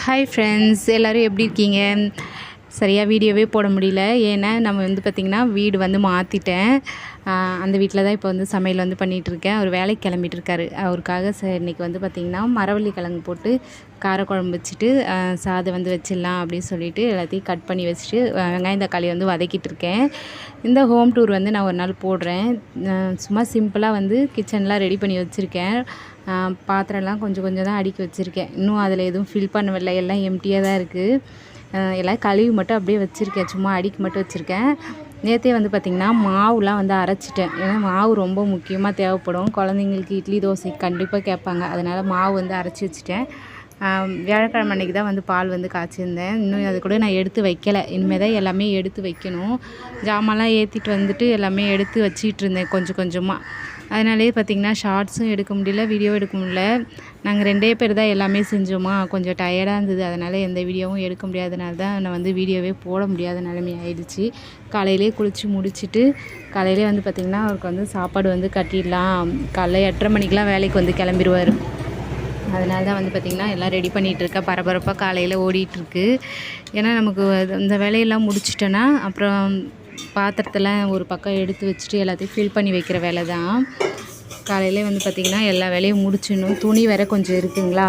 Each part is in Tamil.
ஹாய் ஃப்ரெண்ட்ஸ், எல்லோரும் எப்படி இருக்கீங்க? சரியாக வீடியோவே போட முடியல. ஏன்னா நம்ம பார்த்திங்கன்னா வீடு மாற்றிட்டேன். அந்த வீட்டில் தான் இப்போ சமையல் பண்ணிகிட்ருக்கேன். அவர் வேலைக்கு கிளம்பிட்டுருக்காரு. அவருக்காக இன்றைக்கி பார்த்திங்கன்னா மரவள்ளி கிழங்கு போட்டு காரக்குழம்பு வச்சுட்டு சாதம் வச்சிடலாம் அப்படின்னு சொல்லிட்டு எல்லாத்தையும் கட் பண்ணி வச்சுட்டு வெங்காயம் தக்காளி வதக்கிட்டு இருக்கேன். இந்த ஹோம் டூர் நான் ஒரு நாள் போடுறேன். சும்மா சிம்பிளாக கிச்சன்லாம் ரெடி பண்ணி வச்சுருக்கேன். பாத்திரம்லாம் கொஞ்சம் கொஞ்சம் தான் அடுக்கி வச்சுருக்கேன். இன்னும் அதில் எதுவும் ஃபில் பண்ணவில்லை, எல்லாம் எம்டியாக தான் இருக்குது. எல்லாம் கழுவி மட்டும் அப்படியே வச்சுருக்கேன், சும்மா அடிக்கி மட்டும் வச்சுருக்கேன். நேற்றே பார்த்திங்கன்னா மாவுலாம் அரைச்சிட்டேன். ஏன்னா மாவு ரொம்ப முக்கியமாக தேவைப்படும். குழந்தைங்களுக்கு இட்லி தோசை கண்டிப்பாக கேட்பாங்க. அதனால் மாவு அரைச்சி வச்சுட்டேன். வியாழக்கிழமை அன்றைக்கி தான் பால் காய்ச்சிருந்தேன். இன்னும் அது கூட நான் எடுத்து வைக்கலை. இனிமேல் தான் எல்லாமே எடுத்து வைக்கணும். ஜாமான்லாம் ஏற்றிட்டு எல்லாமே எடுத்து வச்சிகிட்டு இருந்தேன் கொஞ்சம் கொஞ்சமாக. அதனாலே பார்த்திங்கன்னா ஷார்ட்ஸும் எடுக்க முடியல, வீடியோ எடுக்க முடியல. நாங்கள் 2 பேர் தான் எல்லாமே செஞ்சோமா, கொஞ்சம் டயர்டாக இருந்தது. அதனால் எந்த வீடியோவும் எடுக்க முடியாதனால தான் நான் வீடியோவே போட முடியாத நிலைமை ஆயிடுச்சு. காலையிலே குளித்து முடிச்சுட்டு காலையிலே பார்த்திங்கன்னா அவருக்கு சாப்பாடு கட்டிடலாம். காலைல 8:30 மணிக்கெலாம் வேலைக்கு கிளம்பிடுவார். அதனால தான் பார்த்திங்கன்னா எல்லாம் ரெடி பண்ணிகிட்ருக்கேன். பரபரப்பாக காலையில் ஓடிட்டுருக்கு. ஏன்னா நமக்கு இந்த வேலையெல்லாம் முடிச்சிட்டோன்னா அப்புறம் பாத்திரத்தெல்லாம் ஒரு பக்கம் எடுத்து வச்சுட்டு எல்லாத்தையும் ஃபில் பண்ணி வைக்கிற வேலை தான். காலையிலே பார்த்திங்கன்னா எல்லா வேலையும் முடிச்சிடணும். துணி வேறு கொஞ்சம் இருக்குங்களா,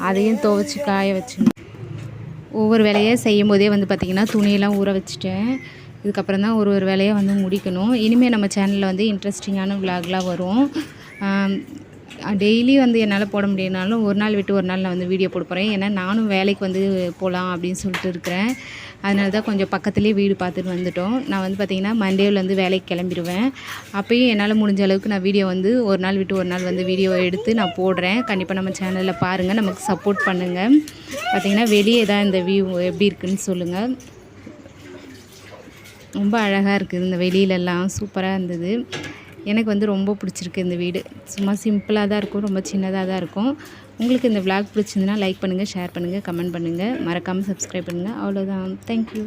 அதையும் துவைச்சி காய வச்சிடணும். ஒவ்வொரு வேலையை செய்யும் போதே பார்த்திங்கன்னா துணியெல்லாம் ஊற வச்சுட்டேன். இதுக்கப்புறம் தான் ஒரு வேலையை முடிக்கணும். இனிமேல் நம்ம சேனலில் இன்ட்ரெஸ்டிங்கான விலாக்லாம் வரும். டெய்லி என்னால் போட முடியனாலும் ஒரு நாள் விட்டு ஒரு நாள் நான் வீடியோ போட போகிறேன். ஏன்னா நானும் வேலைக்கு போகலாம் அப்படின்னு சொல்லிட்டு இருக்கிறேன். அதனால தான் கொஞ்சம் பக்கத்துலேயே வீடு பார்த்துட்டு வந்துட்டோம். நான் பார்த்திங்கன்னா மண்டேவில் வேலைக்கு கிளம்பிடுவேன். அப்போயும் என்னால் முடிஞ்ச அளவுக்கு நான் வீடியோ ஒரு நாள் விட்டு ஒரு நாள் வீடியோ எடுத்து நான் போடுறேன். கண்டிப்பாக நம்ம சேனலில் பாருங்கள், நமக்கு சப்போர்ட் பண்ணுங்கள். பார்த்திங்கன்னா வெளியே தான் இந்த வியூ எப்படி இருக்குதுன்னு சொல்லுங்கள். ரொம்ப அழகாக இருக்குது. இந்த வெளியிலலாம் சூப்பராக இருந்தது. எனக்கு ரொம்ப பிடிச்சிருக்கு இந்த வீடு. சும்மா சிம்பிளாக தான் இருக்கும், ரொம்ப சின்னதாக தான் இருக்கும். உங்களுக்கு இந்த விளாக் பிடிச்சிருந்துன்னா லைக் பண்ணுங்கள், ஷேர் பண்ணுங்கள், கமெண்ட் பண்ணுங்கள், மறக்காமல் சப்ஸ்கிரைப் பண்ணுங்கள். அவ்வளோதான். தேங்க்யூ.